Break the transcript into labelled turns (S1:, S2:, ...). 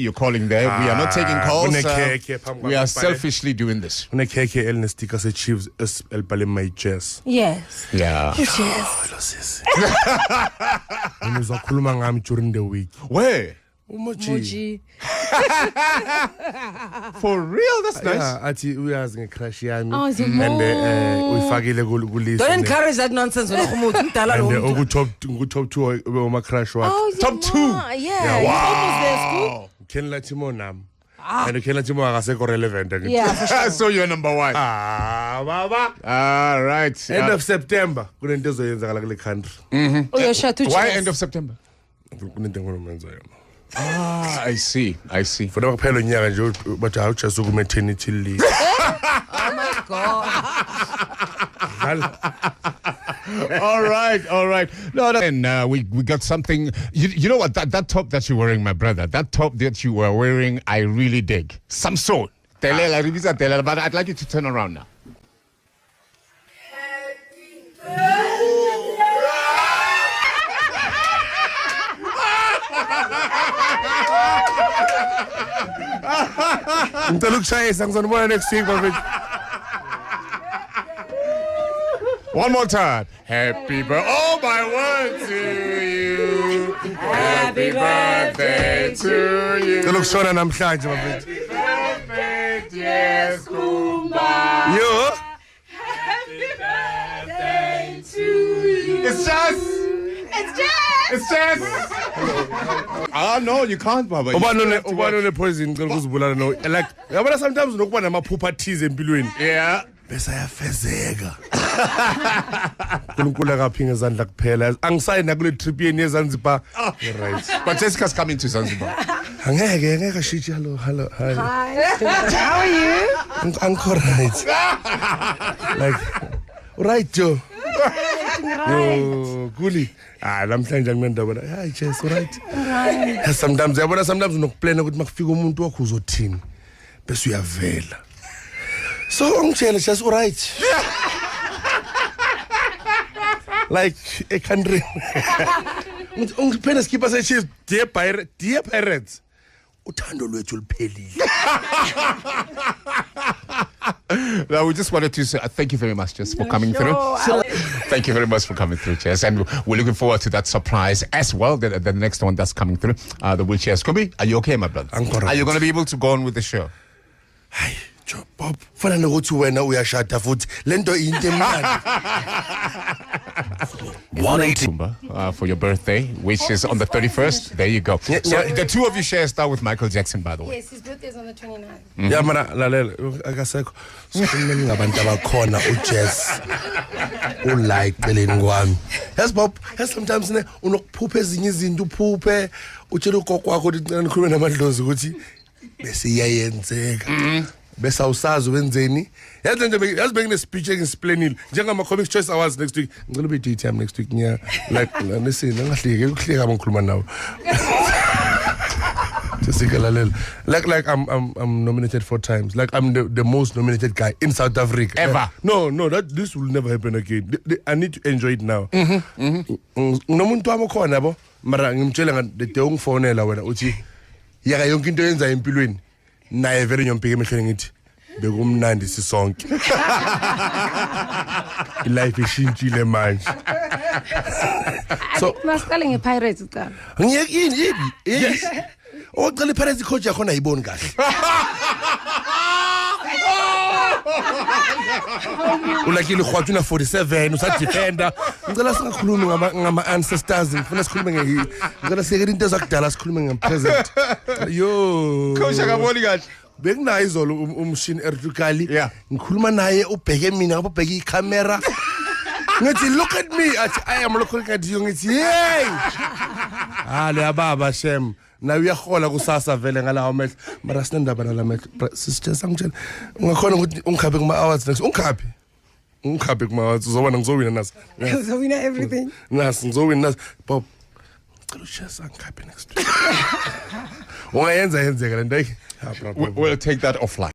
S1: You're calling there. We are not taking calls. We are
S2: selfish.
S1: selfishly doing this.
S2: Une-KK elinestika se-Chiefs elibhale my-Jazz.
S3: Yes.
S1: Yeah.
S3: Yes.
S2: Uzakhuluma ngami during the week.
S1: Where?
S3: Moji.
S1: For real? That's nice.
S2: Yeah, athi uyazi nge-crush yami.
S3: Oh,
S2: And uyifakile kulist.
S3: Don't encourage that nonsense.
S2: And top 2 oma-crush wakhe.
S3: Oh,
S1: Top 2.
S3: Yeah. Almost there, school.
S2: Kenla Timo nam. And Kenla Timo akaseko relevant.
S3: Yeah, for sure.
S1: So you're number 1.
S2: Baba.
S1: All right.
S2: End of September. Kunento ezoyenzakala kule country.
S3: Oh, you're sure too.
S1: Why end of September?
S2: Kunento ngomenza yona.
S1: I see.
S2: For the kuphela unyaka nje but awujesu ku maternity leave.
S3: Oh my God.
S1: All right. No. And we got something. You know what? That top that you're wearing, my brother. That top that you were wearing, I really dig. Some sort. But I'd like you to turn around now.
S2: Next week,
S1: One more time. Happy birthday. Oh, my word to you. Happy birthday to you.
S2: namhlanje
S1: Happy birthday, dear Kumba.
S2: Yo.
S3: Happy birthday to you.
S1: It's just. No, you can't, Baba.
S2: Ubani poison ngikuzibulala no. Like yabona sometimes nokuba namaphupha thize empilweni.
S1: Yeah.
S2: Bese yafezeka. UNkulunkulu akaphi ngezandla kuphela. Angisayi na kule trip yeni eZanzibar.
S1: Right. But Jessica's coming to Zanzibar.
S2: Angeke shithi hello. Hi.
S3: How are you?
S2: I'm right. Like right Joe. Yo, Guli. Namhlanje nginendaba. Hi Jess, right? Right. Sometimes unokuplan ukuthi makufika umuntu wakho uzothini. Bese uyavela. So ungitshela just right. Like a country. Ungiphenda skipper se-Chiefs, dear Pirates. Uthando lwethu luphelile.
S1: Now, we just wanted to say thank you very much, Jess, for coming through. Thank you very much for coming through, Jess. And we're looking forward to that surprise as well, the next one that's coming through, the wheelchairs. Kobe, are you okay, my brother? Are you going to be able to go on with the show?
S2: Hi, Joe, Bob. Fana nokuthi wena uyashada futhi lento into emnandi.
S1: 180 for your birthday, which is on the 31st. There you go. So the two of you share a star with Michael Jackson, by the way.
S3: Yes, his birthday is on the 29th.
S2: Yeah, mana lalela akasekho. Sokumele ngabantu abakhona uJess. Ulike beleni kwami. Yes Bob, yes sometimes unokuphupha ezinye izinto uphuphe utshela ugogo wakho ukuthi ngicela nikhulume namadlozi ukuthi bese iyayenzeka. Bese awusazi wenzeni. Yazi nje yazi bengine speech engisiplanile njengama Comics Choice Awards next week. Ngicela ube date next week nya like listen angahleke ukuhleka ngikhuluma nawe. Like I'm nominated 4 times. Like I'm the most nominated guy in South Africa.
S1: Ever.
S2: No, this will never happen again. I need to enjoy it now. Nomuntu wami khona yabo mara ngimtshela ngade ungifonela wena uthi yaka yonke into yenza empilweni naye vele nyompike emehlweni ngithi bekumnandi sisonke. Life ishintshile manje.
S3: So masiqale ngePirates uqala.
S2: Ngiyekini yini? Ocela iPirates coach yakho ayiboni kahle. Ulakile khwathi una 47 usa defender. Ngicela singakhulumi ngama ancestors, ngifuna sikhulume ngicela siyeke into ezakudala sikhulume ngepresent. Yo.
S1: Coach akaboni kahle.
S2: Bekunayo izolo umshini electrically ngikhuluma naye ubheke mina ubheke icamera ngithi look at me I am looking at you ngithi hey le baba shem na uyahola kusasa vele ngalawo mehlo mara sinendaba nalamehlo sister sangitshela ungakhona ukuthi ungikhabe kuma awards next ungikhabe kuma awards uzobona ngizowina nasi
S3: Uzowina everything
S2: nasi ngizowina nasi Bob cela ushesa ngikhabe next week ungayenza yenzeka lento
S1: we'll take that offline.